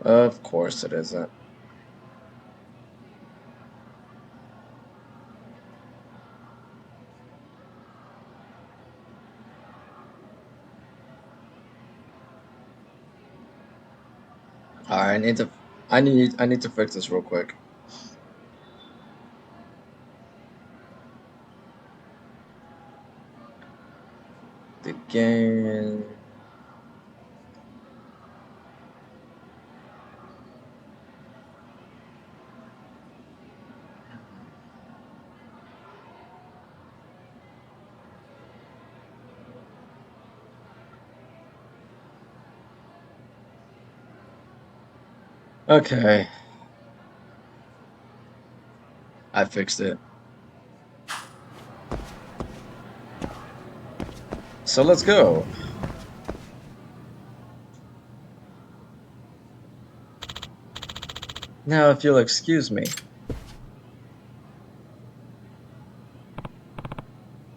Of course it isn't. Alright, I need to fix this real quick. The game. Okay, I fixed it. So let's go. Now, if you'll excuse me.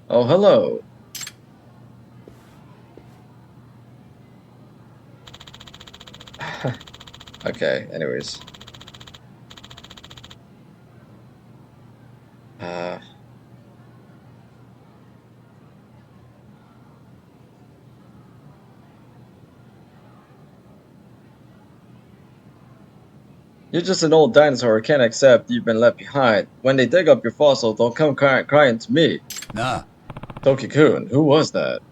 Oh, hello. Okay, anyways. Uh, you're just an old dinosaur who can't accept you've been left behind. When they dig up your fossil, don't come crying to me. Nah. Toki-kun, who was that?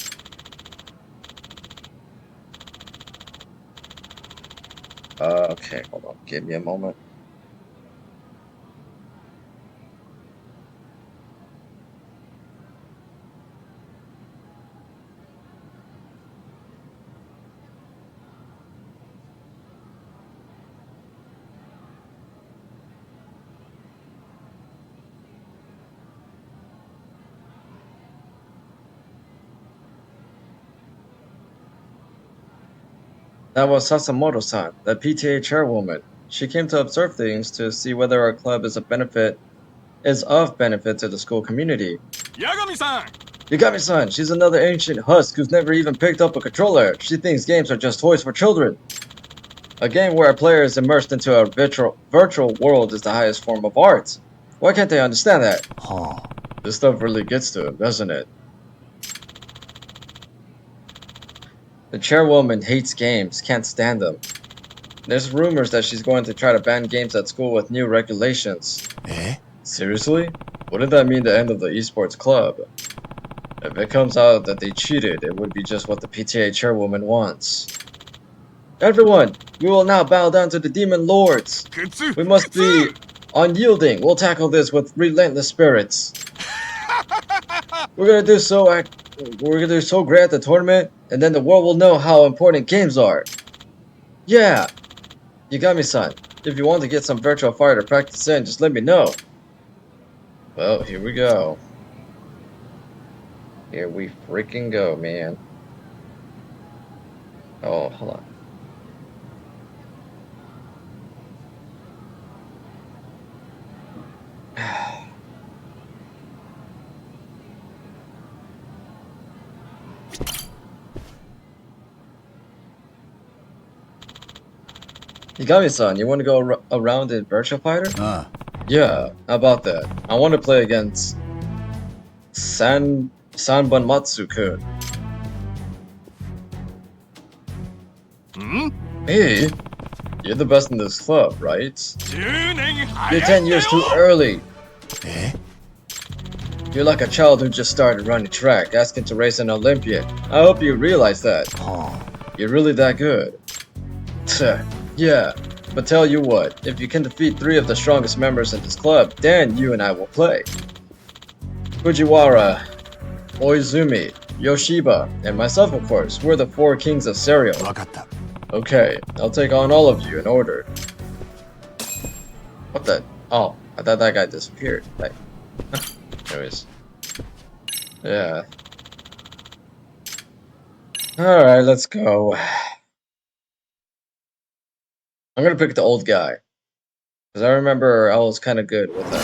Okay, hold on. Give me a moment. That was Sasamoto-san, the PTA chairwoman. She came to observe things to see whether our club is of benefit to the school community. Yagami-san! Yagami-san, she's another ancient husk who's never even picked up a controller. She thinks games are just toys for children. A game where a player is immersed into a virtual world is the highest form of art. Why can't they understand that? Huh. This stuff really gets to him, doesn't it? The chairwoman hates games, can't stand them. There's rumors that she's going to try to ban games at school with new regulations. Eh? Seriously? Wouldn't that mean the end of the esports club? If it comes out that they cheated, it would be just what the PTA chairwoman wants. Everyone, we will now bow down to the demon lords. We must be unyielding. We'll tackle this with relentless spirits. We're gonna do so great at the tournament, and then the world will know how important games are. Yeah, Yagami-san, if you want to get some virtual fire to practice in, just let me know. Well, here we go. Here we freaking go, man. Oh, hold on. Yagami-san, you want to go around in Virtual Fighter? Yeah, how about that? I want to play against Sanbanmatsu-kun. Hmm? Hey, you're the best in this club, right? 10年 You're 10 years too early. Eh? You're like a child who just started running track, asking to race an Olympian. I hope you realize that. Huh. You're really that good. Yeah, but tell you what, if you can defeat 3 of the strongest members in this club, then you and I will play. Fujiwara, Oizumi, Yoshiba, and myself of course, we're the 4 kings of cereal. わかった。 Okay, I'll take on all of you in order. What the? Oh, I thought that guy disappeared. Like, anyways. Yeah. Alright, let's go. I'm gonna pick the old guy. Because I remember I was kind of good with him.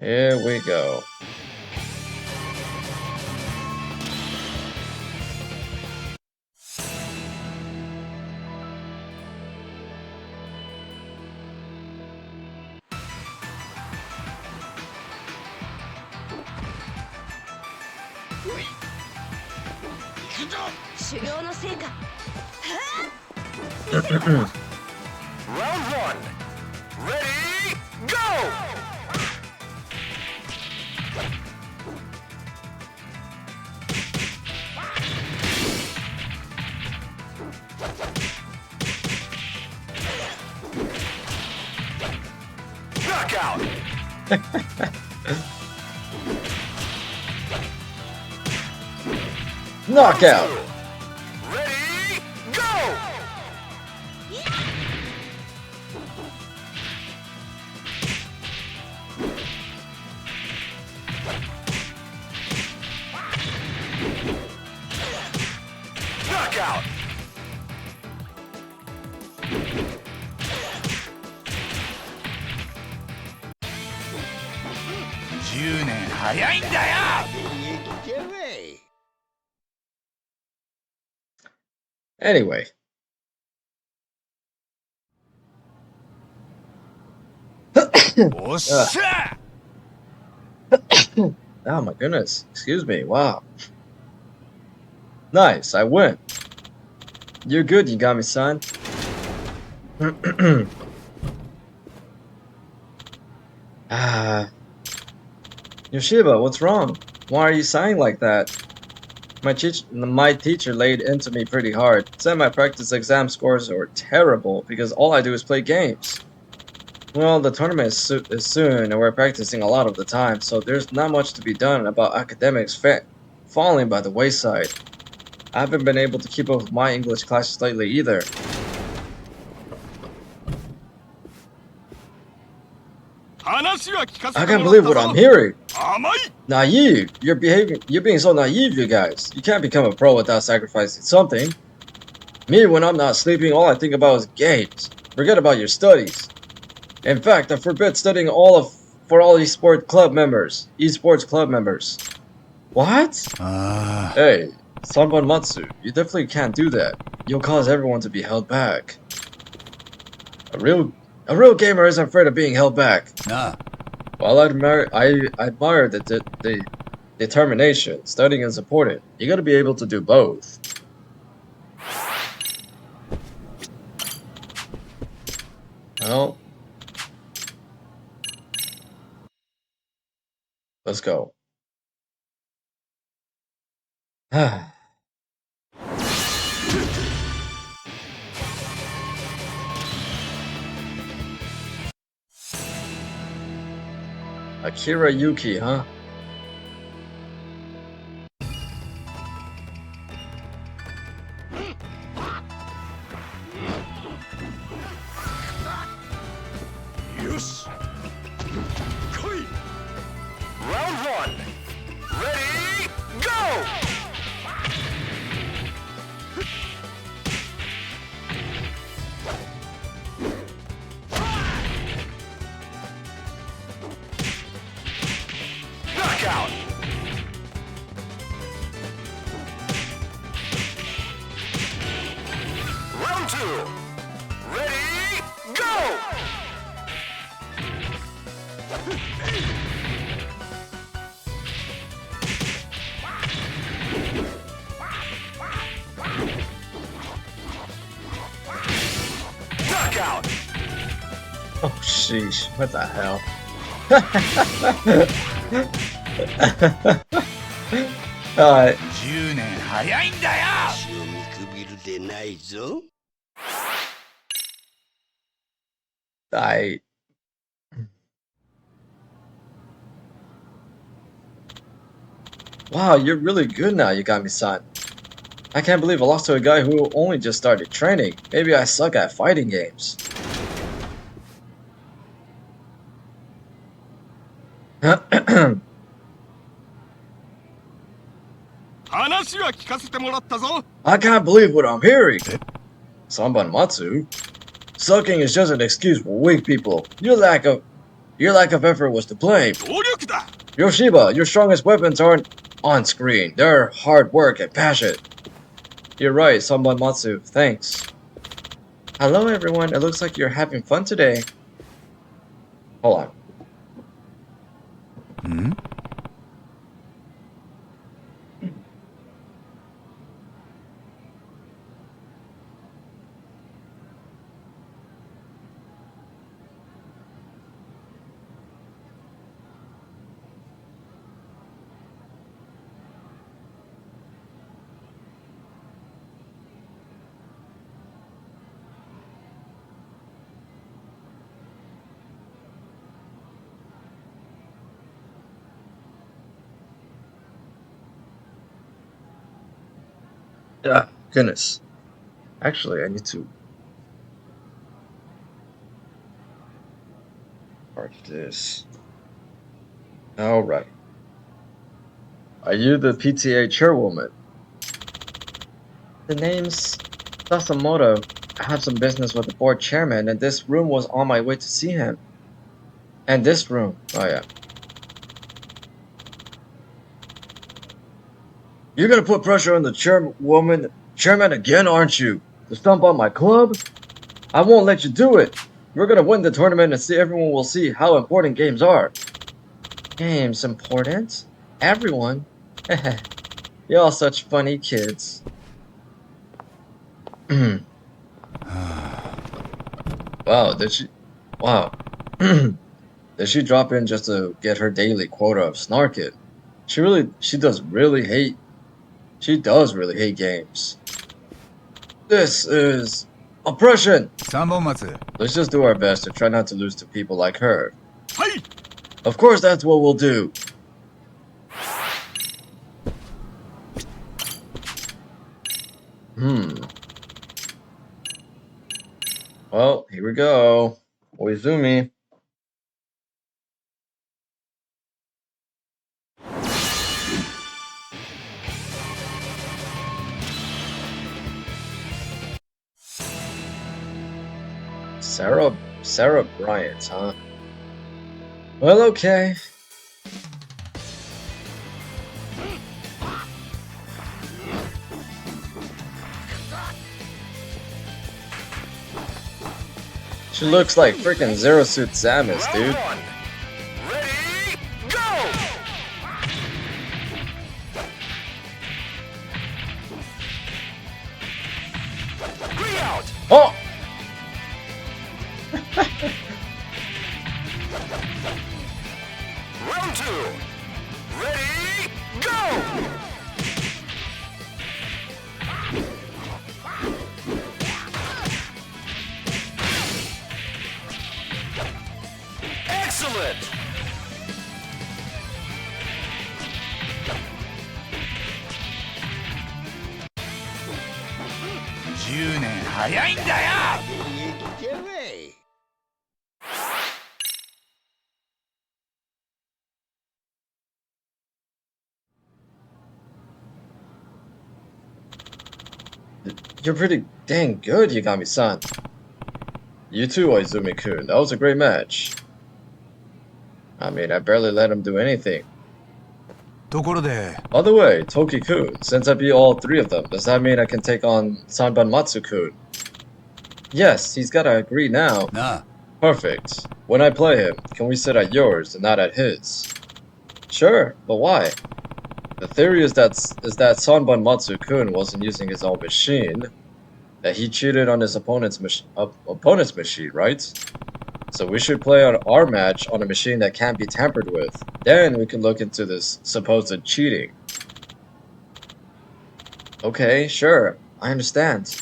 Here we go. Round one. Ready, go! Knockout! Knockout! Ready, go! Knockout! Anyway. Oh my goodness. Excuse me. Wow. Nice. I win. You're good, Yagami-san. Yoshiba, what's wrong? Why are you sighing like that? My teacher laid into me pretty hard. Said my practice exam scores are terrible because all I do is play games. Well, the tournament is soon and we're practicing a lot of the time, so there's not much to be done about academics falling by the wayside. I haven't been able to keep up with my English classes lately either. I can't believe what I'm hearing. Naive. You're being so naive, you guys. You can't become a pro without sacrificing something. Me, when I'm not sleeping, all I think about is games. Forget about your studies. In fact, I forbid studying for all esports club members. What? Hey, Sanban Matsu, you definitely can't do that. You'll cause everyone to be held back. A real gamer isn't afraid of being held back. Nah. While I admire the determination, studying is important. You gotta be able to do both. Well, let's go. Akira Yuki, huh? Round one. Ready, go! Knockout! Round two. Ready, go! Knockout! Oh sheesh, what the hell? Alright. 10年早いんだよ。足を見くびるでないぞ。Wow, you're really good now, Yagami-san. I can't believe I lost to a guy who only just started training. Maybe I suck at fighting games. I can't believe what I'm hearing. Sanban Matsu? Sucking is just an excuse for weak people. Your lack of Your lack of effort was to blame. 努力だ Yoshiba, your strongest weapons aren't on screen. They're hard work and passion. You're right, Sanban Matsu. Thanks. Hello, everyone. It looks like you're having fun today. Hold on. Ah, goodness. Actually, I need to mark this. Alright. Are you the PTA chairwoman? The name's Sasamoto. I have some business with the board chairman, and this room was on my way to see him. And this room. Oh, yeah. You're gonna put pressure on the chairman again, aren't you? To stomp on my club? I won't let you do it. We're gonna win the tournament and see everyone will see how important games are. Games important? Everyone? You're all such funny kids. Wow, did she... Wow. Did she drop in just to get her daily quota of snarking? She does really hate games. This is oppression! 3本松 Let's just do our best to try not to lose to people like her. はい Of course that's what we'll do. Well, here we go. Oizumi. Sarah Bryant, huh? Well, okay. She looks like freaking Zero Suit Samus, dude. Round 1. Ready, go! 3 out! Oh! Round 2. Ready, go! Excellent! 10年早いんだよ Get away. You're pretty dang good, Yagami-san. You too, Oizumi-kun. That was a great match. I mean, I barely let him do anything. ところで By the way, Toki-kun, since I beat all 3 of them, does that mean I can take on Sanban Matsu-kun? Yes, he's gotta agree now. なあ Perfect. When I play him, can we sit at yours and not at his? Sure, but why? The theory is that Sanban Matsu-kun wasn't using his own machine, that he cheated on his opponent's machine, right? So we should play on our match on a machine that can't be tampered with. Then we can look into this supposed cheating. Okay, sure, I understand.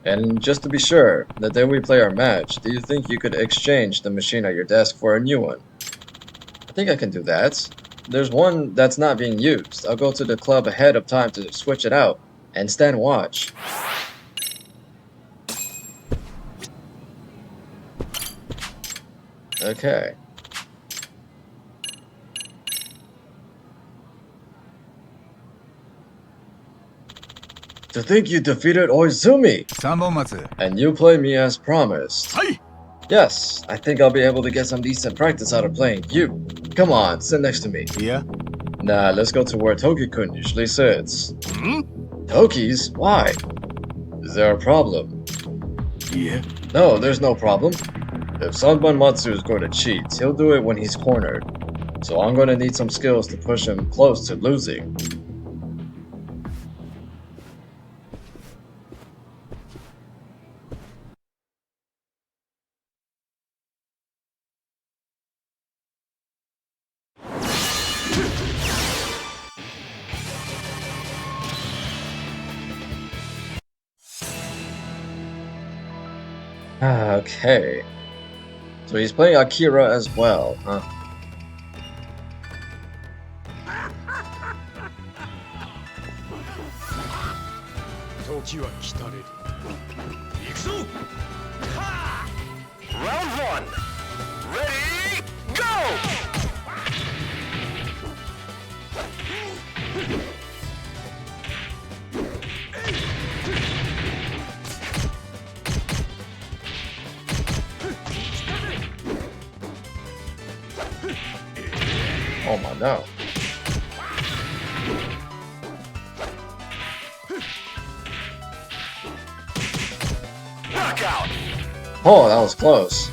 And just to be sure, the day we play our match, do you think you could exchange the machine at your desk for a new one? I think I can do that. There's one that's not being used. I'll go to the club ahead of time to switch it out and stand watch. Okay. To think you defeated Oizumi! 3本松 And you play me as promised. はい Yes, I think I'll be able to get some decent practice out of playing you. Come on, sit next to me. いや Nah, let's go to where Toki-kun usually sits. ん Toki's? Why? Is there a problem? いえ No, there's no problem. If Sanban Matsu is going to cheat, he'll do it when he's cornered. So I'm going to need some skills to push him close to losing. Okay. So he's playing Akira as well, huh? 時は来たれる行くぞ Round one. Ready, go! Oh my no. Knockout. Oh, that was close.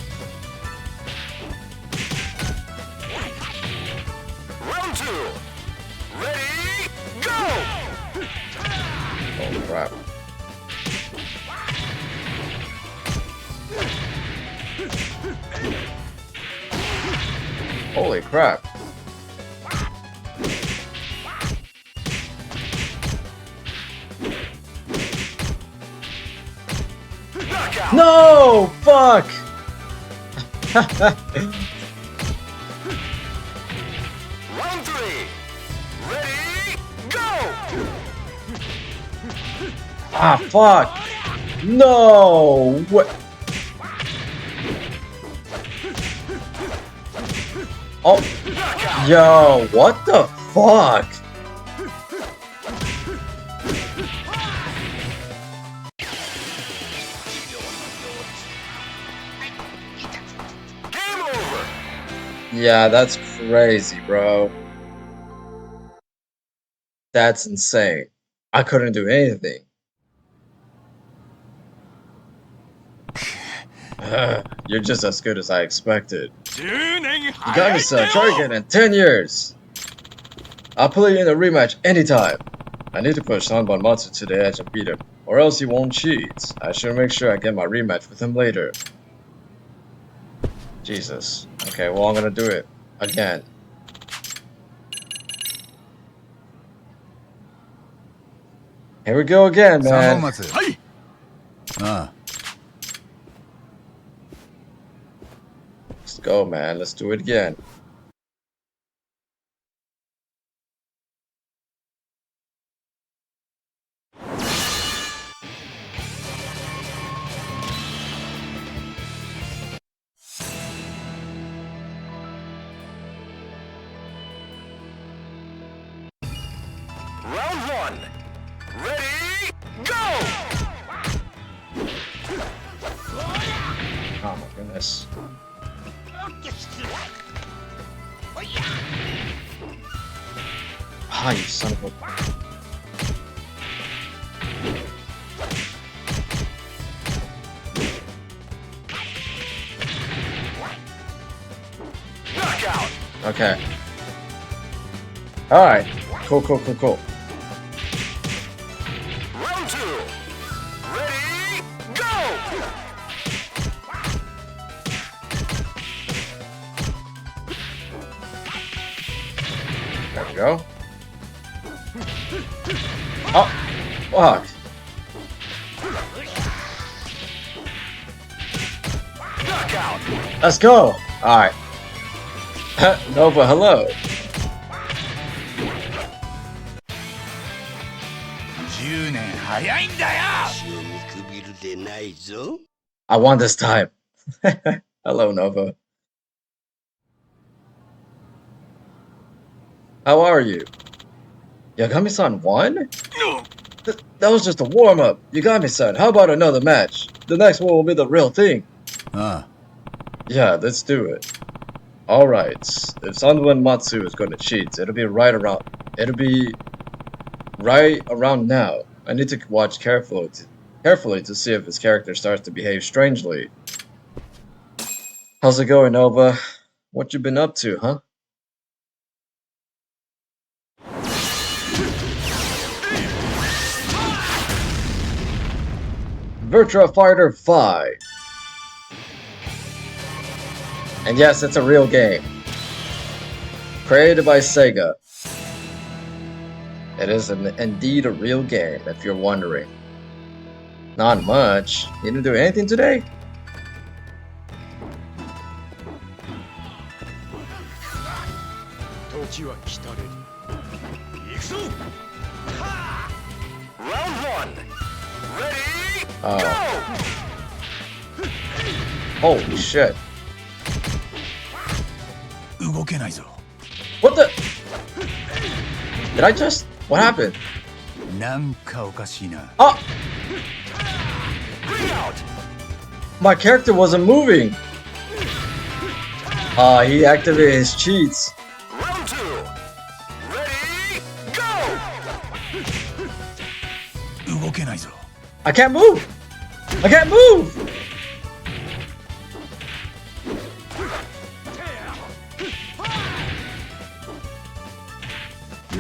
Round two. Ready, go! Oh crap. Holy crap. Knockout. No! Fuck! Round three. Ready, go! Ah, fuck! No! What? Oh, Knockout. yo, what the fuck? Game over. Yeah, that's crazy, bro. That's insane. I couldn't do anything. You're just as good as I expected. 10年 You 早 got い me, ん son. だ Try よ again in 10 years. I'll put you in a rematch anytime. I need to push Sanban Matsu to the edge and beat him, or else he won't cheat. I should make sure I get my rematch with him later. Jesus. Okay, well, I'm gonna do it again. Here we go again, 3本 man. 待つ はい あ Let's go, man. Let's do it again. Round one. Ready, go! Oh my goodness. Ah, you son of a... Knockout. Okay. Alright. Cool, cool, cool, cool. Round two. Ready, go! There we go. Oh, fuck. Knockout. Let's go. Alright. Nova, hello. 10年早いんだよ足を見くびるでないぞ。 I won this time. Hello, Nova. How are you? Yagami-san won? That was just a warm-up. Yagami-san, how about another match? The next one will be the real thing. あ Yeah, let's do it. Alright, if Sanwan Matsu is gonna cheat, it'll be right around now. I need to watch carefully to see if his character starts to behave strangely. How's it going, Nova? What you been up to, huh? Virtua Fighter 5. And yes, it's a real game. Created by Sega. It is indeed a real game, if you're wondering. Not much. You didn't do anything today? Round one. Ready? Go! Holy shit. 動けないぞ。 What the? Did I just? What happened? なんかおかしいな。 Oh! Bring out. My character wasn't moving! He activated his cheats. Round two. Ready? Go! 動けないぞ。 I can't move! I can't move!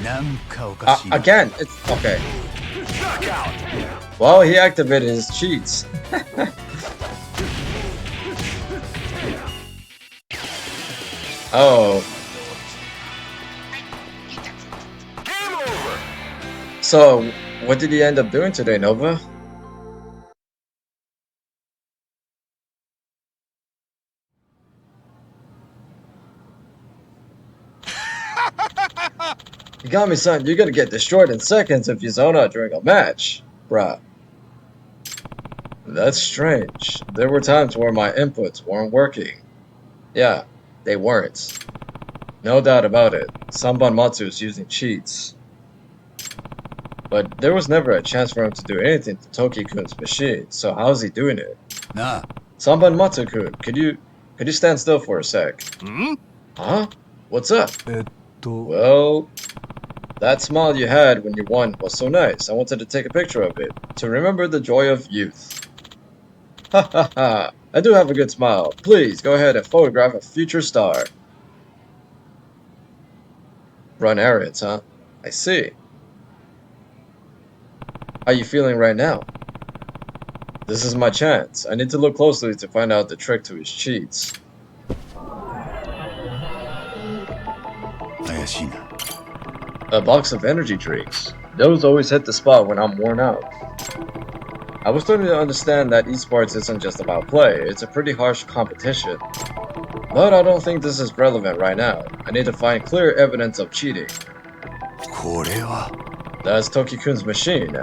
なんかおかしいな。 Again, it's okay. Knockout. Well, he activated his cheats. Oh, Game over. so what did he end up doing today, Nova? You got me, son. You're gonna get destroyed in seconds if you zone out during a match. Bruh. That's strange. There were times where my inputs weren't working. Yeah, they weren't. No doubt about it. Sanban Matsu's using cheats. But there was never a chance for him to do anything to Toki-kun's machine, so how's he doing it? なあ。 Sanban Matsu-kun, could you stand still for a sec? ん Huh? What's up? と。 Well, that smile you had when you won was so nice. I wanted to take a picture of it to remember the joy of youth. Ha ha ha. I do have a good smile. Please go ahead and photograph a future star. Run errands, huh? I see. How you feeling right now? This is my chance. I need to look closely to find out the trick to his cheats. 怪しいな。 A box of energy drinks. Those always hit the spot when I'm worn out. I was starting to understand that esports isn't just about play, it's a pretty harsh competition. But I don't think this is relevant right now. I need to find clear evidence of cheating. これは。 That's Toki-kun's machine.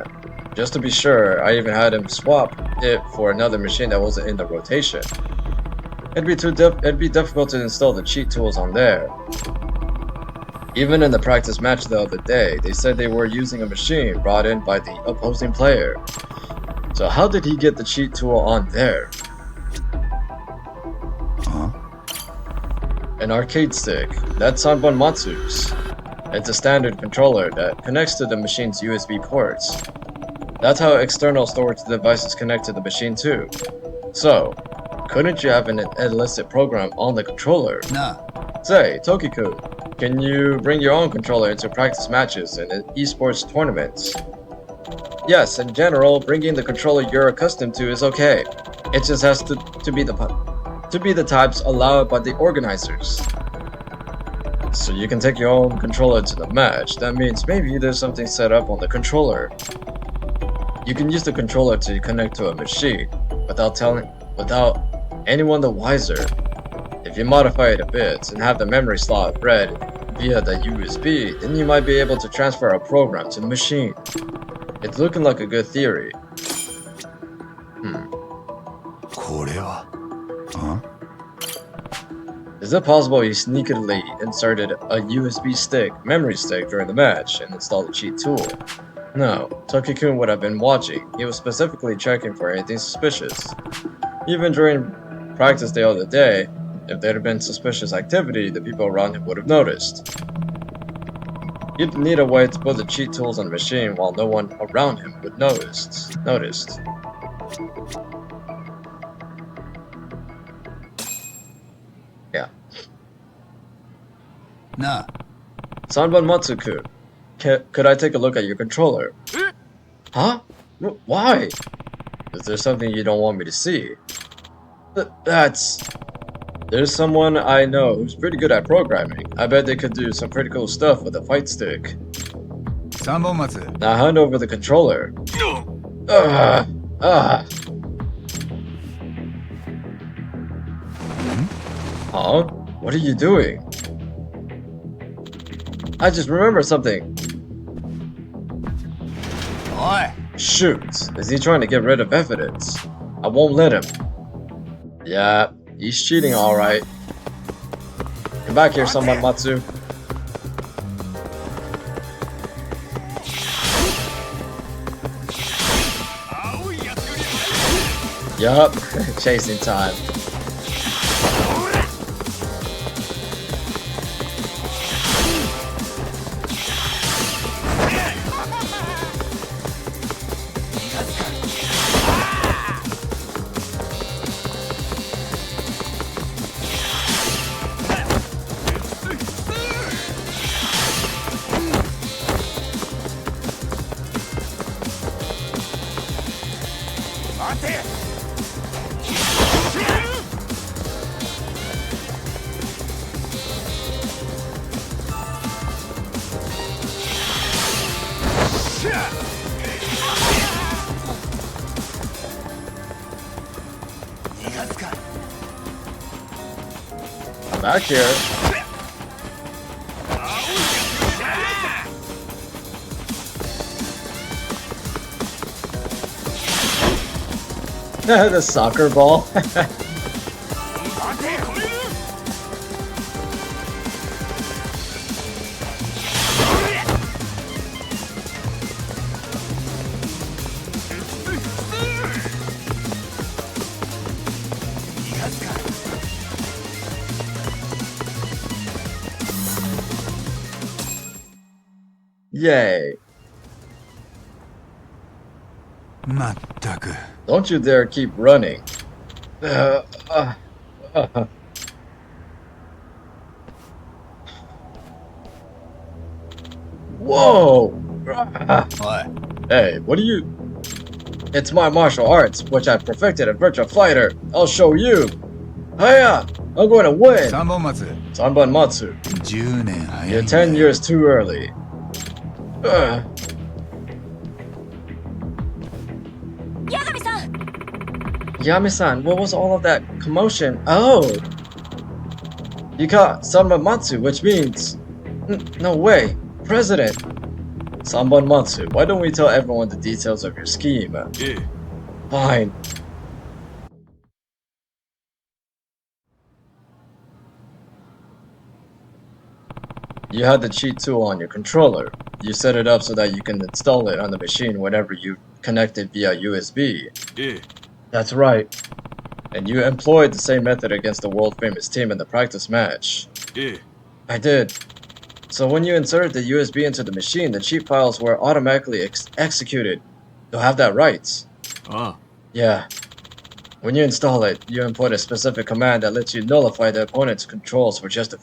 Just to be sure, I even had him swap it for another machine that wasn't in the rotation. It'd be difficult to install the cheat tools on there. Even in the practice match the other day, they said they were using a machine brought in by the opposing player. So how did he get the cheat tool on there? Huh? An arcade stick. That's Sanban Matsu's. It's a standard controller that connects to the machine's USB ports. That's how external storage devices connect to the machine too. So, couldn't you have an illicit program on the controller? なあ。 Say, Toki-kun, can you bring your own controller into practice matches and esports tournaments? Yes, in general, bringing the controller you're accustomed to is okay. It just has to be the types allowed by the organizers. So you can take your own controller to the match. That means maybe there's something set up on the controller. You can use the controller to connect to a machine without anyone the wiser. If you modify it a bit and have the memory slot read via the USB, then you might be able to transfer a program to the machine. It's looking like a good theory. これは。Huh? Is it possible he sneakily inserted a USB memory stick during the match and installed a cheat tool? No, Toki-kun would have been watching. He was specifically checking for anything suspicious. Even during practice the other day, If there had been suspicious activity, the people around him would have noticed. You'd need a way to put the cheat tools on the machine while no one around him would noticed. Yeah. なあ Sanban Matsuku, could I take a look at your controller? Huh? Why? Is there something you don't want me to see? There's someone I know who's pretty good at programming. I bet they could do some pretty cool stuff with a fight stick. 3本松 Now hand over the controller. Huh? What are you doing? I just remembered something. おい Shoot, is he trying to get rid of evidence? I won't let him. Yeah, he's cheating alright. Come back here, someone, Matsu. Yup, chasing time. I'm back here. The soccer ball. Yay. まったく Don't you dare keep running. Whoa! おい Hey, what are you... It's my martial arts, which I perfected at Virtua Fighter. I'll show you. Hiya! I'm going to win! 3本松 Sanban Matsu, 10年早 you're い 10 years too early. Yami-san, what was all of that commotion? Oh! You got Sanban Matsu, which means... no way! President! Sanban Matsu, why don't we tell everyone the details of your scheme? Fine. You had the cheat tool on your controller. You set it up so that you can install it on the machine whenever you connect it via USB. That's right. And you employed the same method against the world-famous team in the practice match. I did. So when you inserted the USB into the machine, the cheat files were automatically executed. You'll have that right. Yeah. When you install it, you input a specific command that lets you nullify the opponent's controls for just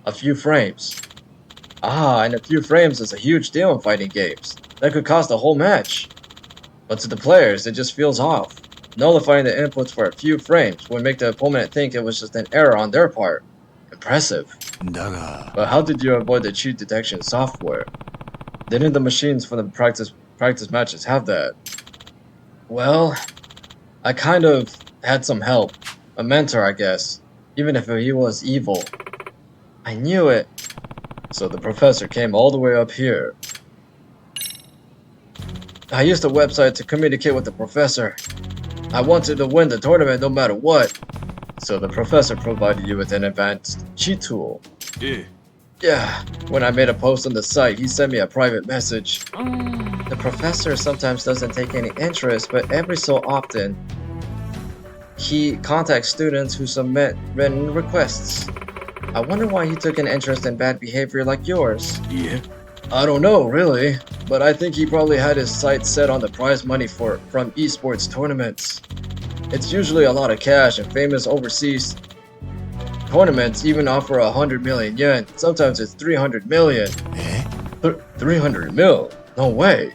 a few frames. And a few frames is a huge deal in fighting games. That could cost a whole match. But to the players, it just feels off. Nullifying the inputs for a few frames would make the opponent think it was just an error on their part. Impressive. だが But how did you avoid the cheat detection software? Didn't the machines for the practice matches have that? Well, I kind of had some help. A mentor, I guess. Even if he was evil. I knew it. So the professor came all the way up here. I used the website to communicate with the professor. I wanted to win the tournament no matter what. So the professor provided you with an advanced cheat tool. Yeah, when I made a post on the site, he sent me a private message. The professor sometimes doesn't take any interest, but every so often, he contacts students who submit written requests. I wonder why he took an interest in bad behavior like yours. Yeah? I don't know, really, but I think he probably had his sights set on the prize money from esports tournaments. It's usually a lot of cash, and famous overseas tournaments even offer 100 million yen. Sometimes it's 300 million. Eh? 300 mil? No way.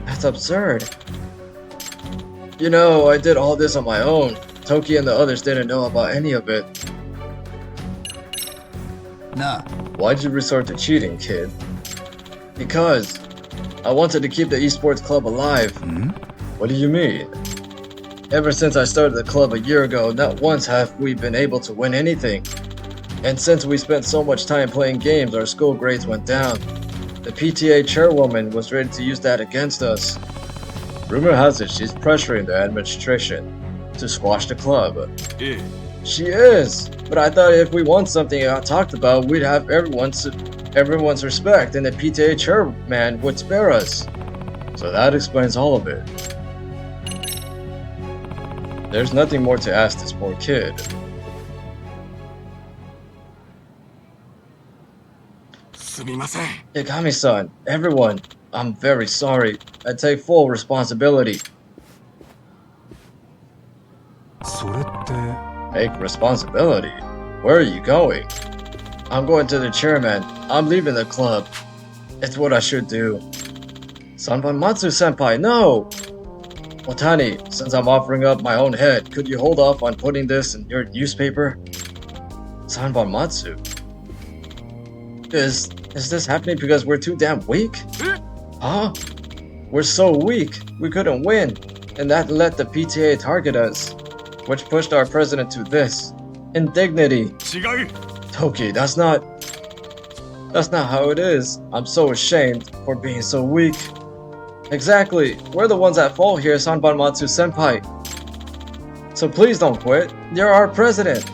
That's absurd. You know, I did all this on my own. Toki and the others didn't know about any of it. Nah. Why'd you resort to cheating, kid? Because I wanted to keep the esports club alive. Hmm? What do you mean? Ever since I started the club a year ago, not once have we been able to win anything. And since we spent so much time playing games, our school grades went down. The PTA chairwoman was ready to use that against us. Rumor has it she's pressuring the administration to squash the club. Eh. She is, but I thought if we won something I talked about, we'd have everyone's respect, and the PTA chairman would spare us. So that explains all of it. There's nothing more to ask this poor kid. Yagami-san, everyone, I'm very sorry. I take full responsibility. それって Take responsibility? Where are you going? I'm going to the chairman. I'm leaving the club. It's what I should do. Sanbanmatsu-senpai, no! Otani, since I'm offering up my own head, could you hold off on putting this in your newspaper? Sanbanmatsu? Is this happening because we're too damn weak? Huh? We're so weak, we couldn't win, and that let the PTA target us, which pushed our president to this. Indignity. 違う Toki, that's not how it is. I'm so ashamed for being so weak. Exactly. We're the ones at fault here, Sanbanmatsu-senpai. So please don't quit. You're our president.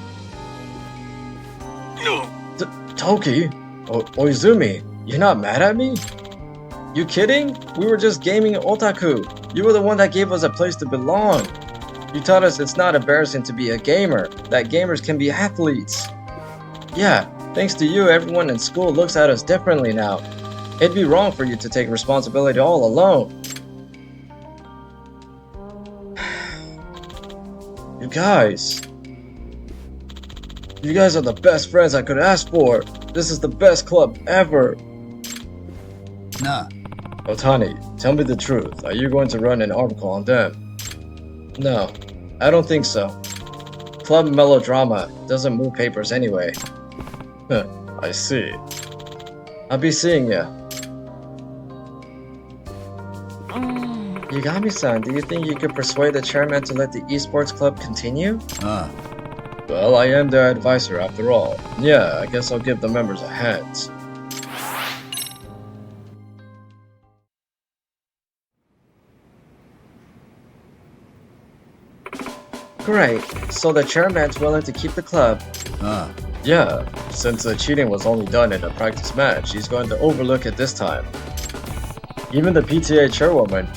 Toki? Oizumi, you're not mad at me? You kidding? We were just gaming otaku. You were the one that gave us a place to belong. You taught us it's not embarrassing to be a gamer, that gamers can be athletes. Yeah, thanks to you, everyone in school looks at us differently now. It'd be wrong for you to take responsibility all alone. You guys are the best friends I could ask for. This is the best club ever. Nah. Otani, tell me the truth. Are you going to run an article on them? No, I don't think so. Club melodrama doesn't move papers anyway. I see. I'll be seeing ya. Yagami-san, do you think you could persuade the chairman to let the esports club continue? Well, I am their advisor after all. Yeah, I guess I'll give the members a hand. Great, so the chairman's willing to keep the club. Yeah, since the cheating was only done in a practice match, he's going to overlook it this time. Even the PTA chairwoman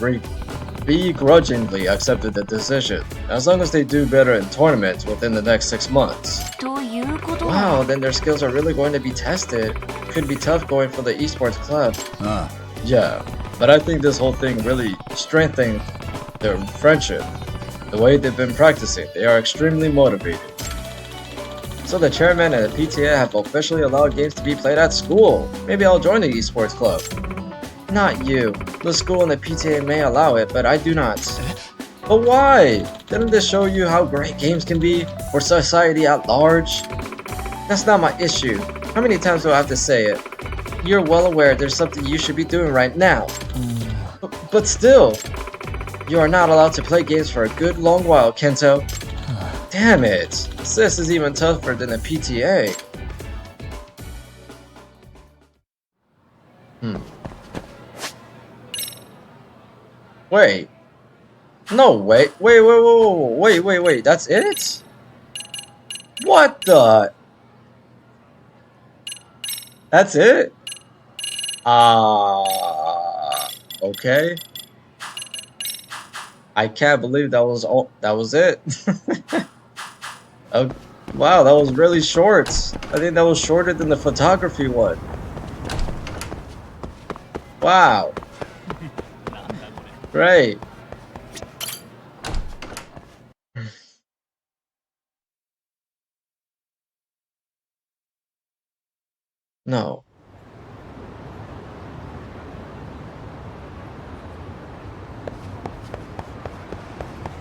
begrudgingly accepted the decision, as long as they do better in tournaments within the next 6 months. Wow, then their skills are really going to be tested. Could be tough going for the esports club. Yeah, but I think this whole thing really strengthened their friendship. The way they've been practicing, they are extremely motivated. So the chairman and the PTA have officially allowed games to be played at school. Maybe I'll join the esports club. Not you. The school and the PTA may allow it, but I do not. But why? Didn't this show you how great games can be for society at large? That's not my issue. How many times do I have to say it? You're well aware there's something you should be doing right now. But still, you are not allowed to play games for a good long while, Kento. Damn it. This is even tougher than the PTA. Wait. No, wait, that's it? What the? That's it? Okay. I can't believe that was all. That was it. Oh, wow, that was really short. I think that was shorter than the photography one. Wow. Great. No.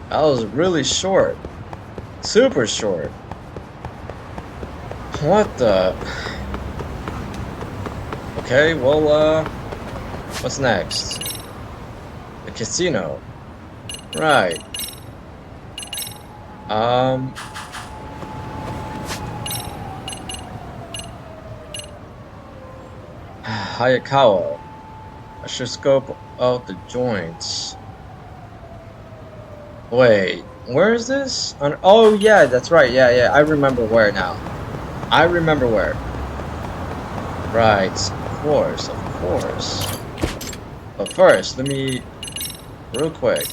That was really short. Super short. What the? Okay, well, what's next? The casino. Right. Hayakawa. I should scope out the joints. Wait, where is this? Oh yeah, that's right. Yeah, I remember where now. I remember where. Right, of course. But first, let me, real quick.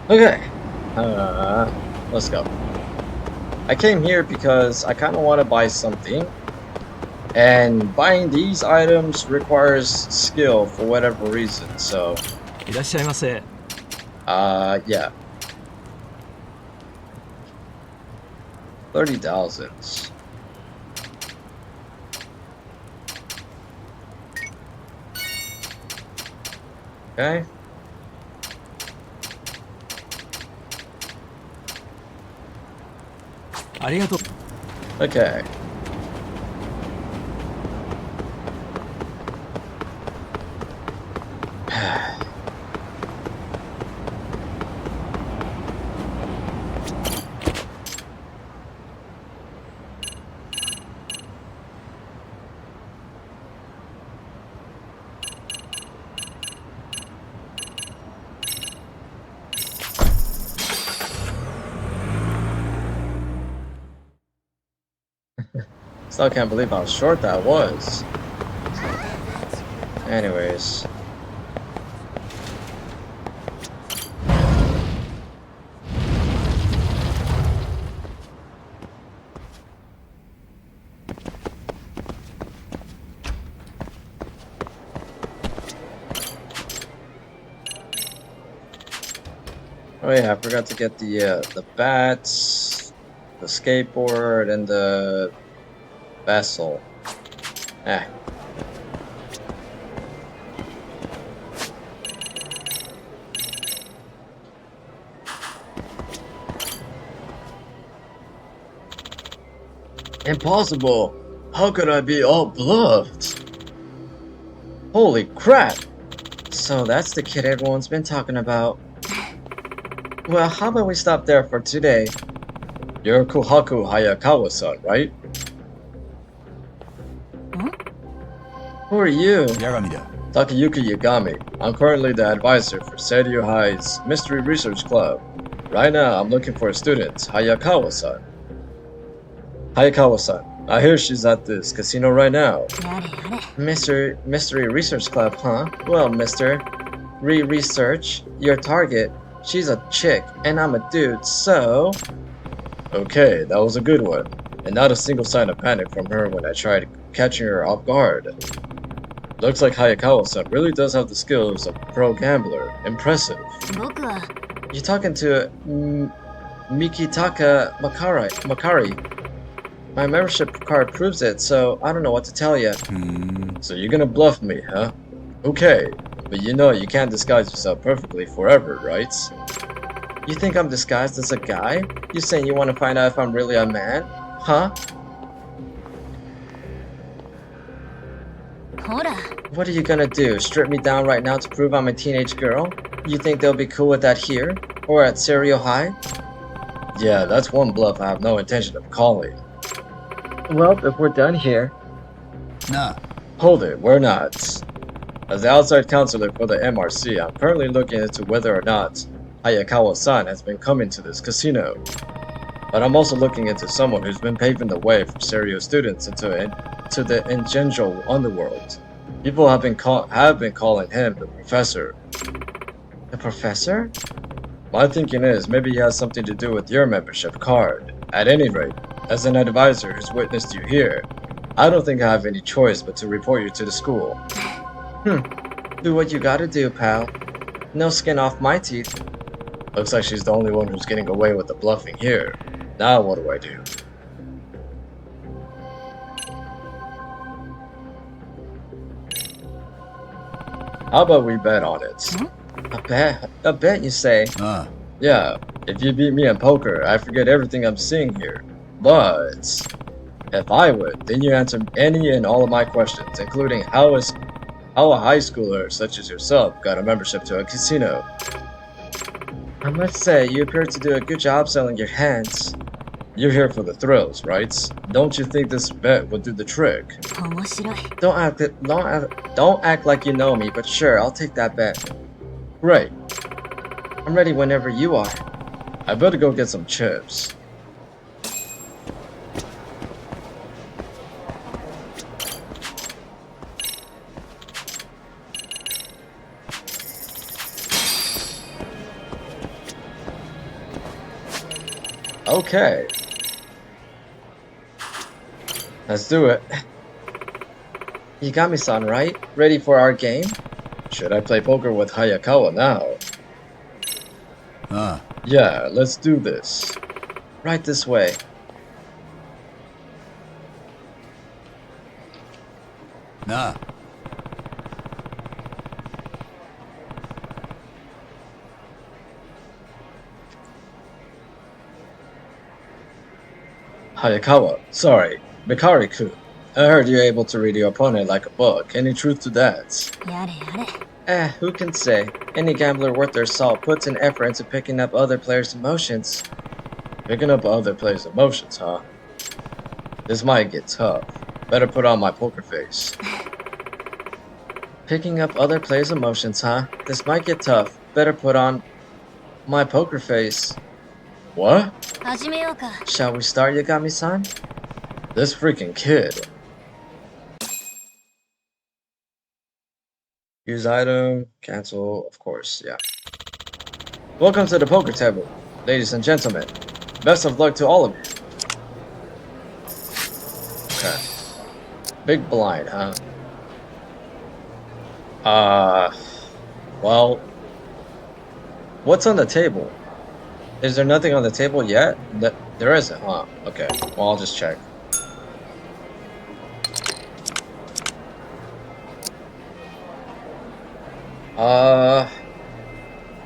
Okay, let's go. I came here because I kind of want to buy something, and buying these items requires skill for whatever reason. So, いらっしゃいませ。 yeah, 30,000. Okay. Okay. Still can't believe how short that was. Anyways. Oh yeah, I forgot to get the bats, the skateboard, and the vessel. Eh. Impossible! How could I be all bluffed? Holy crap! So that's the kid everyone's been talking about. Well, how about we stop there for today? You're Kohaku Hayakawa-san, right? Who are you? 八神だ。 Takayuki Yagami. I'm currently the advisor for Seiryu High's Mystery Research Club. Right now, I'm looking for a student, Hayakawa-san. Hayakawa-san, I hear she's at this casino right now. Mystery Research Club, huh? Well, Mr. Research, your target. She's a chick, and I'm a dude, so... Okay, that was a good one. And not a single sign of panic from her when I tried catching her off guard. Looks like Hayakawa-san really does have the skills of a pro gambler. Impressive. You talking to Mikitaka Makari? My membership card proves it, so I don't know what to tell you. So you're gonna bluff me, huh? Okay, but you know you can't disguise yourself perfectly forever, right? You think I'm disguised as a guy? You saying you want to find out if I'm really a man? Huh? What are you gonna do? Strip me down right now to prove I'm a teenage girl? You think they'll be cool with that here? Or at Cereal High? Yeah, that's one bluff I have no intention of calling. Well, if we're done here... Nah. Hold it, we're not. As the outside counselor for the MRC, I'm currently looking into whether or not Hayakawa-san has been coming to this casino. But I'm also looking into someone who's been paving the way for Serio students into the engendral underworld. People have been calling him the Professor. The Professor? My thinking is maybe he has something to do with your membership card. At any rate, as an advisor who's witnessed you here, I don't think I have any choice but to report you to the school. Do what you gotta do, pal. No skin off my teeth. Looks like she's the only one who's getting away with the bluffing here. Now what do I do? How about we bet on it? A bet you say? Yeah, if you beat me in poker, I forget everything I'm seeing here. But if I would, then you answer any and all of my questions, including how a high schooler such as yourself got a membership to a casino. I must say, you appear to do a good job selling your hands. You're here for the thrills, right? Don't you think this bet would do the trick? Don't act like you know me, but sure, I'll take that bet. Great. I'm ready whenever you are. I better go get some chips. Okay. Let's do it. You got me, son, right? Ready for our game? Should I play poker with Hayakawa now? Yeah, let's do this. Right this way. Nah. Hayakawa, sorry, Mikari-kun. I heard you're able to read your opponent like a book. Any truth to that? Who can say? Any gambler worth their salt puts an effort into picking up other players' emotions. Picking up other players' emotions, huh? This might get tough. Better put on my poker face. Picking up other players' emotions, huh? This might get tough. Better put on my poker face. What? Shall we start, Yagami-san? This freaking kid. Use item, cancel, of course, yeah. Welcome to the poker table, ladies and gentlemen. Best of luck to all of you. Okay. Big blind, huh? Well, what's on the table? Is there nothing on the table yet? There isn't, huh? Okay, well, I'll just check.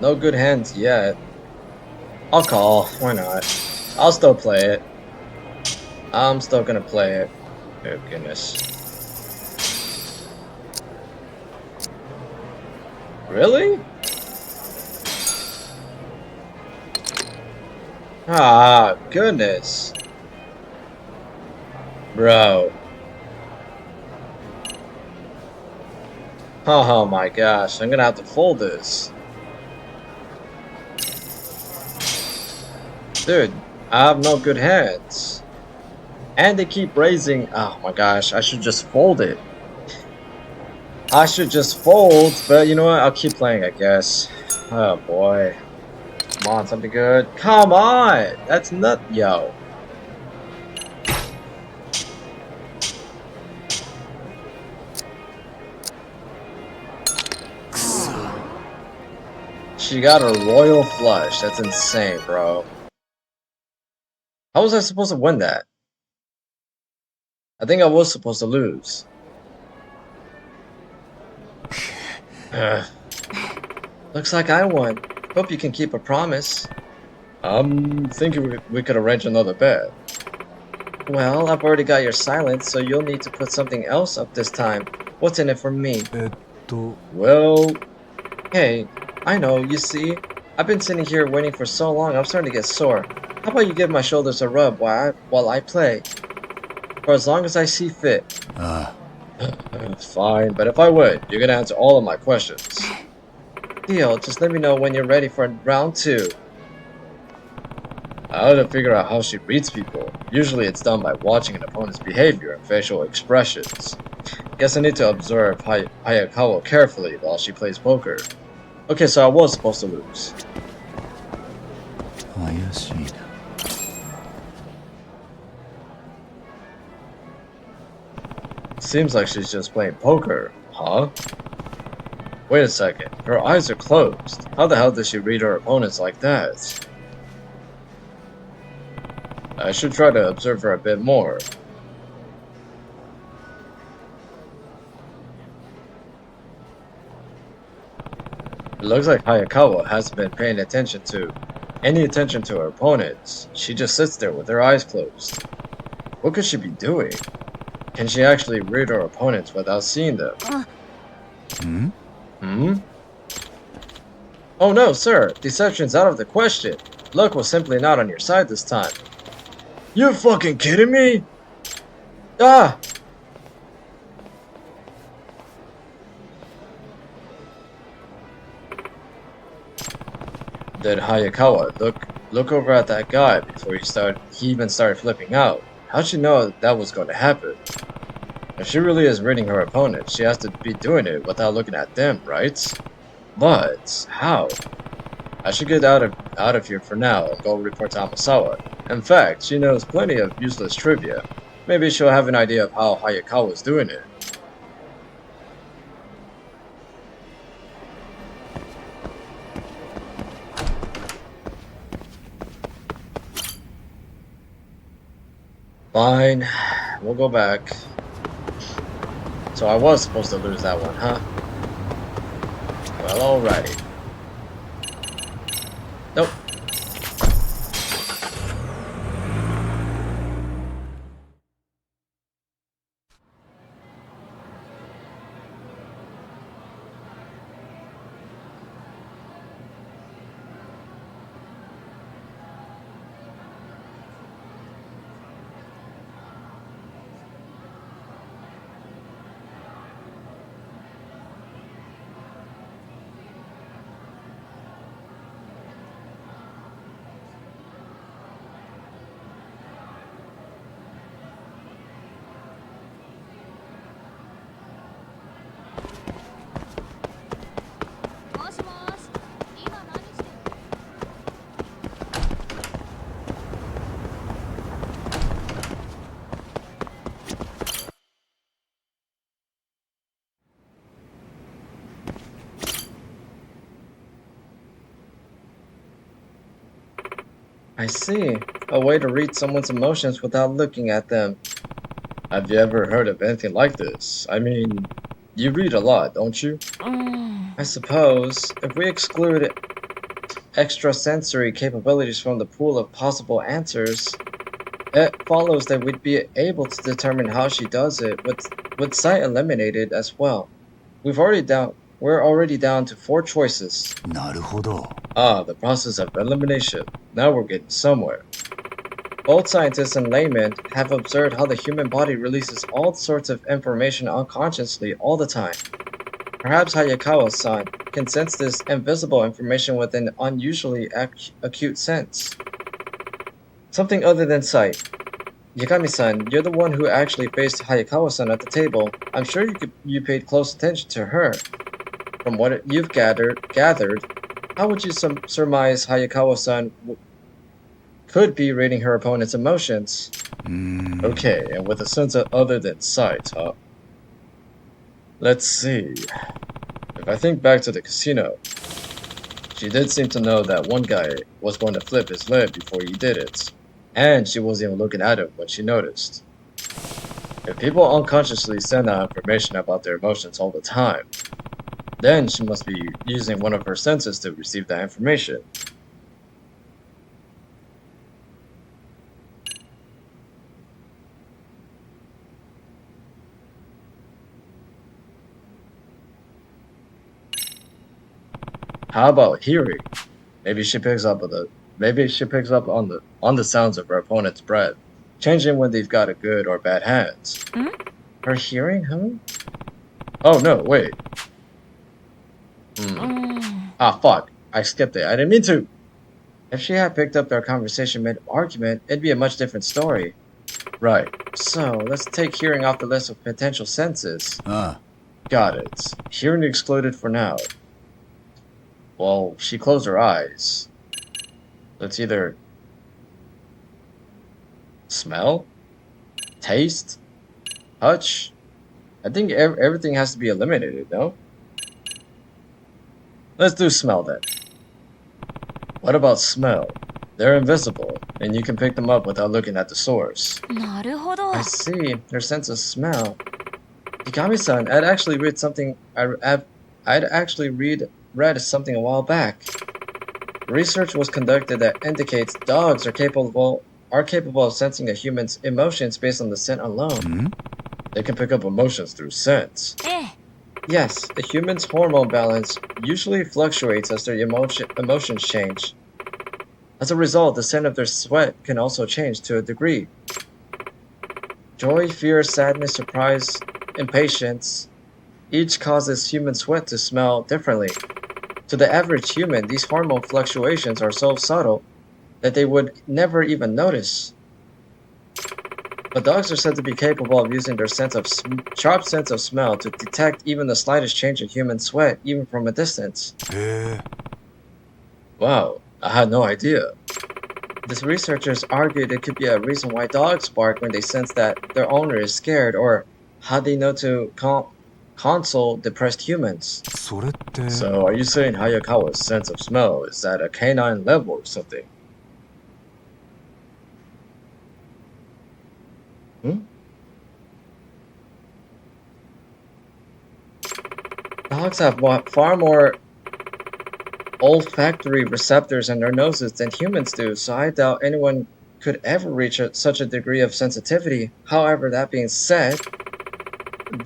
No good hands yet. I'll call, why not? I'll still play it. I'm still gonna play it. Oh, goodness. Really? Ah, goodness. Bro. Oh my gosh, I'm gonna have to fold this. Dude, I have no good hands. And they keep raising. Oh my gosh, I should just fold it. I should just fold, but you know what? I'll keep playing, I guess. Oh boy. Come on, something good. Come on! That's not. Yo. She got a royal flush. That's insane, bro. How was I supposed to win that? I think I was supposed to lose. Looks like I won. Hope you can keep a promise. I'm thinking we could arrange another bet. Well, I've already got your silence, so you'll need to put something else up this time. What's in it for me? Well, hey, I know, you see, I've been sitting here waiting for so long, I'm starting to get sore. How about you give my shoulders a rub while I play? For as long as I see fit. Fine, but if I win, you're gonna answer all of my questions. Deal, just let me know when you're ready for round 2. I ought to figure out how she reads people. Usually it's done by watching an opponent's behavior and facial expressions. Guess I need to observe Hayakawa carefully while she plays poker. Okay, so I was supposed to lose. Seems like she's just playing poker, huh? Wait a second, her eyes are closed. How the hell does she read her opponents like that? I should try to observe her a bit more. It looks like Hayakawa hasn't been paying any attention to her opponents. She just sits there with her eyes closed. What could she be doing? Can she actually read her opponents without seeing them? Oh no, sir! Deception's out of the question. Luck was simply not on your side this time. You fucking kidding me? Ah! Did Hayakawa look over at that guy before he even started flipping out? How'd she know that was going to happen? If she really is reading her opponent, she has to be doing it without looking at them, right? But how? I should get out of here for now and go report to Amasawa. In fact, she knows plenty of useless trivia. Maybe she'll have an idea of how Hayakawa's doing it. Fine, we'll go back. So I was supposed to lose that one, huh? Well, alrighty. Nope. I see. A way to read someone's emotions without looking at them. Have you ever heard of anything like this? I mean, you read a lot, don't you? I suppose. If we exclude extrasensory capabilities from the pool of possible answers, it follows that we'd be able to determine how she does it with sight eliminated as well. We're already down to 4 choices. なるほど。 Ah, the process of elimination. Now we're getting somewhere. Both scientists and laymen have observed how the human body releases all sorts of information unconsciously all the time. Perhaps Hayakawa-san can sense this invisible information with an unusually acute sense. Something other than sight. Yagami-san, you're the one who actually faced Hayakawa-san at the table. I'm sure you paid close attention to her. From what you've gathered, how would you surmise Hayakawa-san could be reading her opponent's emotions? Okay, and with a sense of other than sight, huh? Let's see. If I think back to the casino, she did seem to know that one guy was going to flip his lid before he did it. And she wasn't even looking at him when she noticed. If people unconsciously send out information about their emotions all the time, then she must be using one of her senses to receive that information. How about hearing? Maybe she picks up on the sounds of her opponent's breath, changing when they've got a good or bad hands. Her hearing, huh? Oh no, wait. Ah, fuck. I skipped it. I didn't mean to. If she had picked up their conversation mid-argument, it'd be a much different story. Right. So, let's take hearing off the list of potential senses. Got it. Hearing excluded for now. Well, she closed her eyes. Let's either smell, taste, touch. I think everything has to be eliminated, no? Let's do smell then. What about smell? They're invisible, and you can pick them up without looking at the source. なるほど。 I see. Their sense of smell. Yagami-san, I'd actually read something. I'd actually read something a while back. Research was conducted that indicates dogs are capable of sensing a human's emotions based on the scent alone. They can pick up emotions through scent. ええ。 Yes, a human's hormone balance usually fluctuates as their emotions change. As a result, the scent of their sweat can also change to a degree. Joy, fear, sadness, surprise, impatience, each causes human sweat to smell differently. To the average human, these hormone fluctuations are so subtle that they would never even notice. But dogs are said to be capable of using their sharp sense of smell to detect even the slightest change in human sweat, even from a distance. Wow, I had no idea. These researchers argued it could be a reason why dogs bark when they sense that their owner is scared, or how they know to console depressed humans. それって So, are you saying Hayakawa's sense of smell is at a canine level or something? Dogs have far more olfactory receptors in their noses than humans do, so I doubt anyone could ever reach such a degree of sensitivity. However, that being said,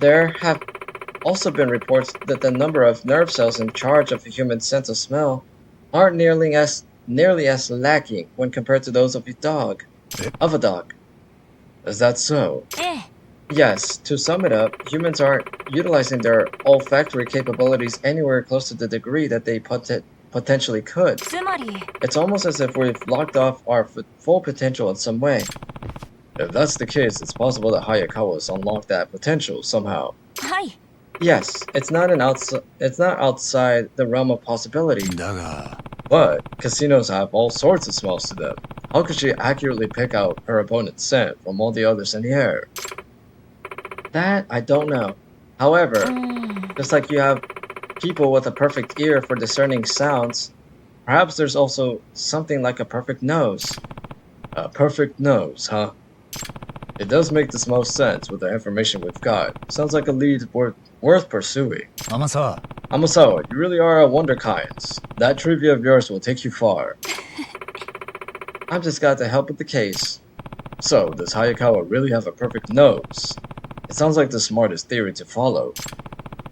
there have also been reports that the number of nerve cells in charge of a human's sense of smell aren't nearly as lacking when compared to those of a dog. Is that so? ええ。 Yes, to sum it up, humans aren't utilizing their olfactory capabilities anywhere close to the degree that they potentially could. つまり、 It's almost as if we've locked off our full potential in some way. If that's the case, it's possible that Hayakawa's unlocked that potential somehow. はい。 Yes, it's not outside the realm of possibility. だが But casinos have all sorts of smells to them. How could she accurately pick out her opponent's scent from all the others in the air? That I don't know. However, just like you have people with a perfect ear for discerning sounds, perhaps there's also something like a perfect nose. A perfect nose, huh? It does make the most sense with the information we've got. Sounds like a lead worth pursuing. 甘さ Amasawa, you really are a wonderkind. That trivia of yours will take you far. I've just got to help with the case. So, does Hayakawa really have a perfect nose? It sounds like the smartest theory to follow.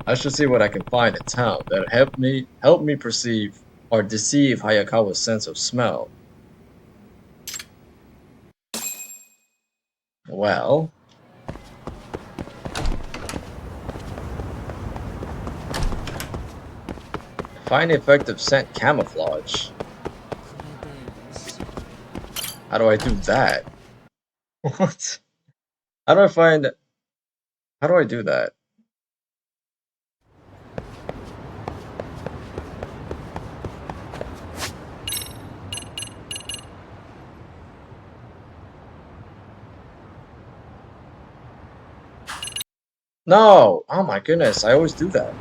I should see what I can find in town that'll help me perceive or deceive Hayakawa's sense of smell. Well, find effective scent camouflage. How do I do that? What? How do I do that? No! Oh my goodness, I always do that.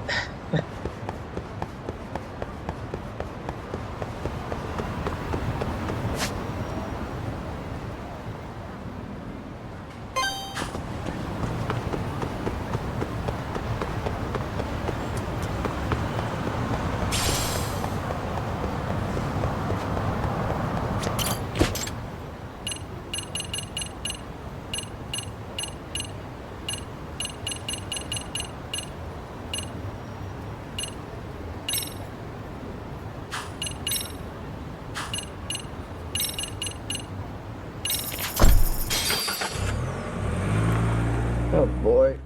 Oh boy.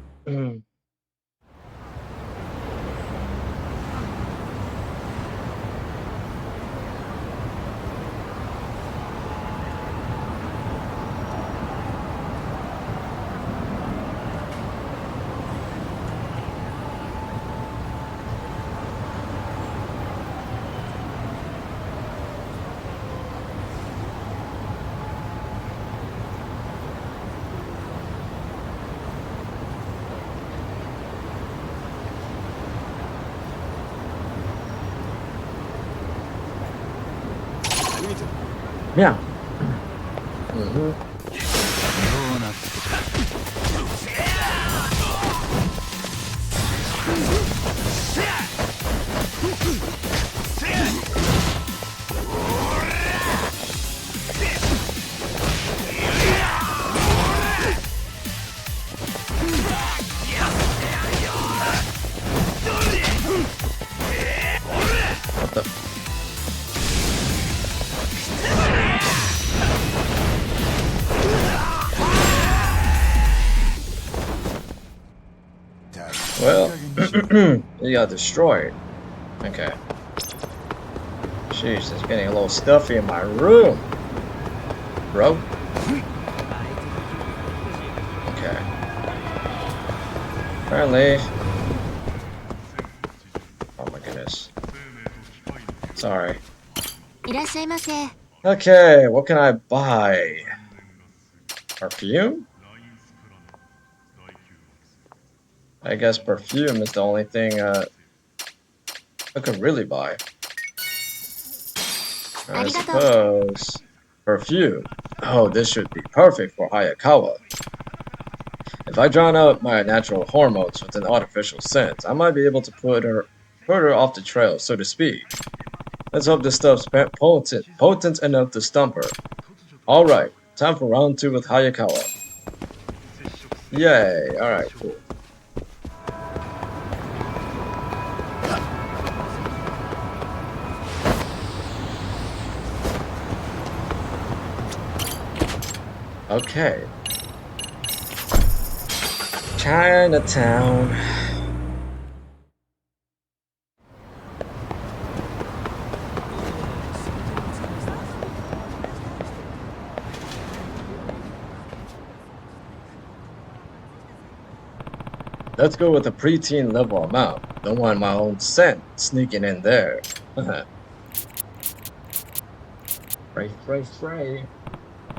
Meow. Mm-hmm. どうなってWhat the? Well, he got destroyed. Okay. Jeez, it's getting a little stuffy in my room, bro. Okay. Apparently. Oh my goodness. Sorry. いらっしゃいませ。 Okay, what can I buy? Perfume? I guess perfume is the only thing I could really buy. I suppose. Perfume. Oh, this should be perfect for Hayakawa. If I drown out my natural hormones with an artificial scent, I might be able to put her off the trail, so to speak. Let's hope this stuff's potent enough to stump her. Alright, time for round 2 with Hayakawa. Yay, alright, cool. Okay. Chinatown. Let's go with a preteen level amount. Don't want my own scent sneaking in there. Spray.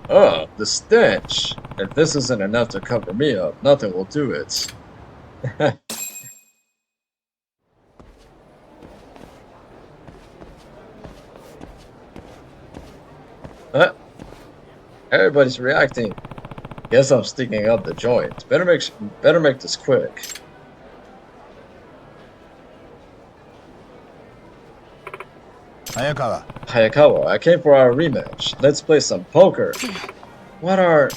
Oh, the stench. If this isn't enough to cover me up, nothing will do it. Everybody's reacting. Guess I'm sticking up the joint. Better make this quick. Hayakawa, I came for our rematch. Let's play some poker. What are...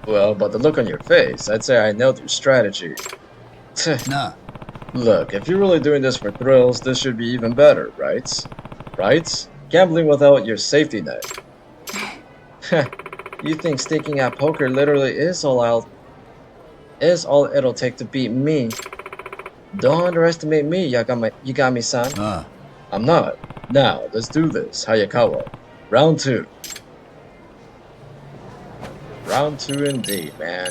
Well, but the look on your face, I'd say I nailed your strategy. Nah. Look, if you're really doing this for thrills, this should be even better, right? Right? Gambling without your safety net. You think sticking at poker literally is all it'll take to beat me? Don't underestimate me, Yagami-san. I'm not. Now, let's do this, Hayakawa. Round 2. Round 2 indeed, man.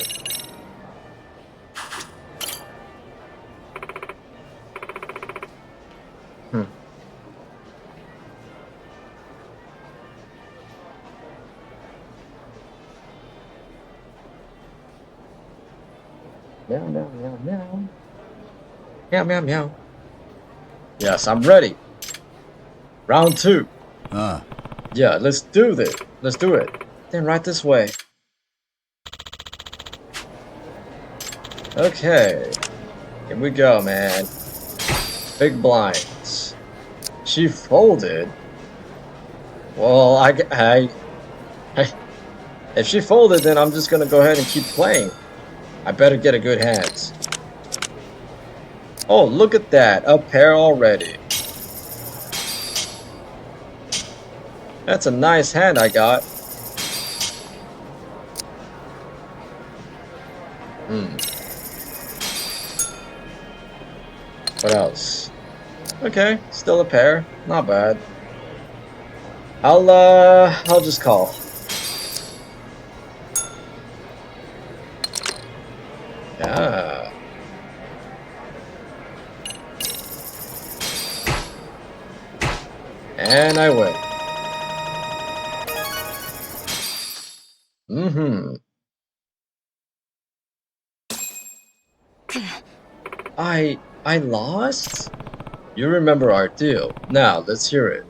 Meow, meow, meow, meow. Meow, meow, meow. Yes, I'm ready. Round 2. Yeah, let's do this. Let's do it. Then right this way. Okay. Here we go, man. Big blinds. She folded. Well, if she folded, then I'm just gonna go ahead and keep playing. I better get a good hand. Oh, look at that. A pair already. That's a nice hand I got. Hmm. What else? Okay, still a pair. Not bad. I'll just call. Yeah. And I win. Mm-hmm. I lost? You remember our deal. Now, let's hear it.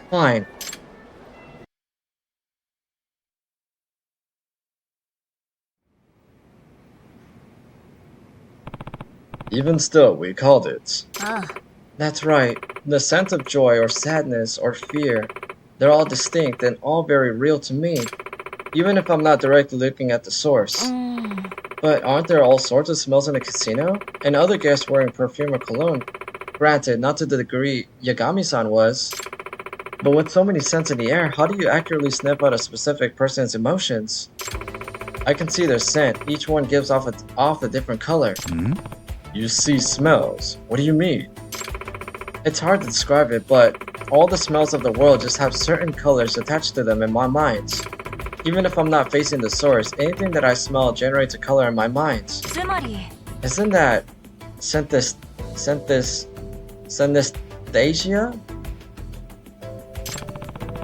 Fine. Even still, we called it. Ah, That's right. The sense of joy or sadness or fear, they're all distinct and all very real to me, even if I'm not directly looking at the source. But aren't there all sorts of smells in a casino? And other guests wearing perfume or cologne? Granted, not to the degree Yagami-san was. But with so many scents in the air, how do you accurately sniff out a specific person's emotions? I can see their scent. Each one gives off a different color. You see smells. What do you mean? It's hard to describe it, but all the smells of the world just have certain colors attached to them in my mind. Even if I'm not facing the source, anything that I smell generates a color in my mind. つまり Isn't that synesthesia?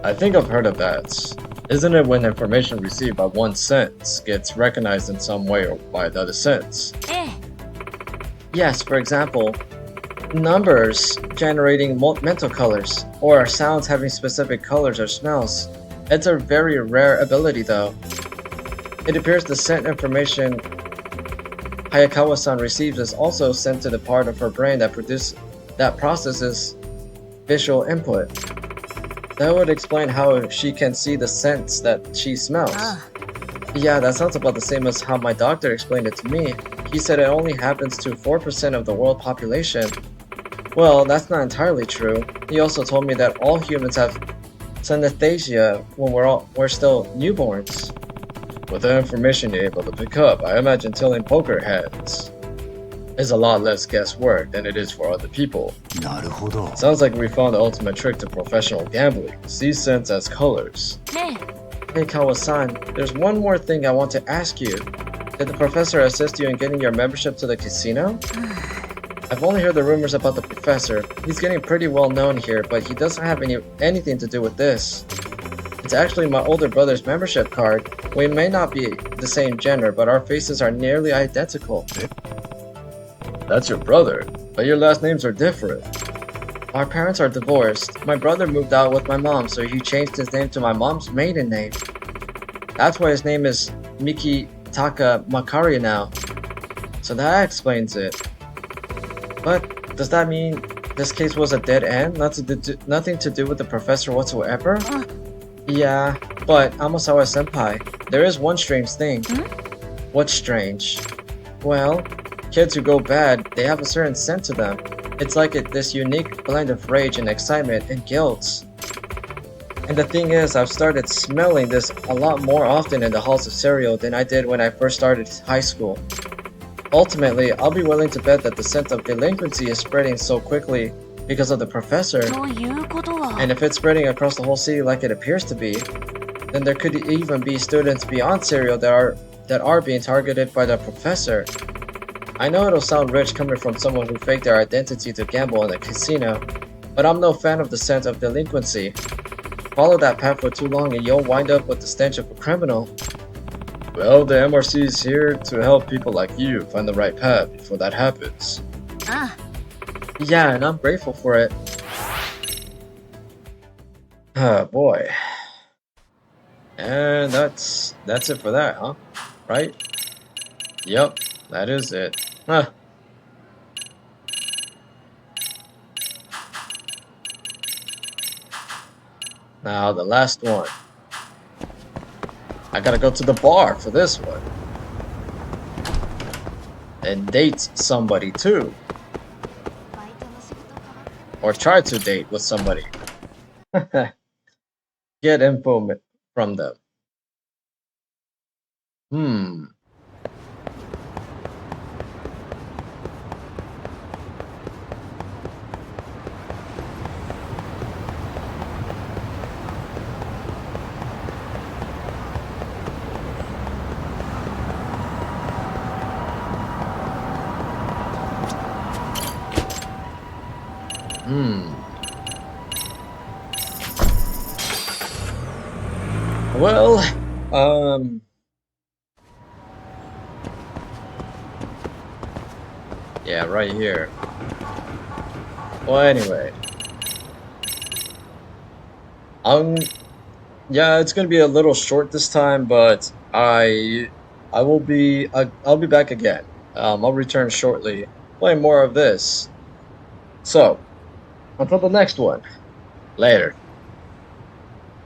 I think I've heard of that. Isn't it when information received by one sense gets recognized in some way or by the other sense? ええ Yes, for example, numbers generating mental colors, or sounds having specific colors or smells. It's a very rare ability though. It appears the scent information Hayakawa-san receives is also sent to the part of her brain that processes visual input. That would explain how she can see the scents that she smells. Ah. Yeah, that sounds about the same as how my doctor explained it to me. He said it only happens to 4% of the world population. Well, that's not entirely true. He also told me that all humans have synesthesia when we're still newborns. With the information you're able to pick up, I imagine telling poker hands is a lot less guesswork than it is for other people. なるほど。 Sounds like we found the ultimate trick to professional gambling. See scents as colors. ね Hey Kawa-san, there's one more thing I want to ask you. Did the professor assist you in getting your membership to the casino? I've only heard the rumors about the professor. He's getting pretty well known here, but he doesn't have anything to do with this. It's actually my older brother's membership card. We may not be the same gender, but our faces are nearly identical. That's your brother, but your last names are different. Our parents are divorced. My brother moved out with my mom, so he changed his name to my mom's maiden name. That's why his name is Mikitaka Makari now. So that explains it. But does that mean this case was a dead end? Nothing to do with the professor whatsoever? Yeah, but Amasawa senpai, there is one strange thing. What's strange? Well, kids who go bad, they have a certain scent to them. It's like this unique blend of rage and excitement and guilt. And the thing is, I've started smelling this a lot more often in the halls of cereal than I did when I first started high school. Ultimately, I'll be willing to bet that the scent of delinquency is spreading so quickly because of the professor. ということは And if it's spreading across the whole city like it appears to be, then there could even be students beyond cereal that are being targeted by the professor. I know it'll sound rich coming from someone who faked their identity to gamble in a casino, but I'm no fan of the scent of delinquency. Follow that path for too long and you'll wind up with the stench of a criminal. Well, the MRC is here to help people like you find the right path before that happens. あ Yeah, and I'm grateful for it. Oh boy. And that's it for that, huh? Right? Yep, that is it. Huh. Now the last one. I gotta go to the bar for this one. And date somebody too. バイトの仕事か Or try to date with somebody. Get info from them. Well, yeah, right here. Well, anyway. Yeah, it's gonna be a little short this time, but I'll be back again. I'll return shortly, playing more of this. So, until the next one. Later.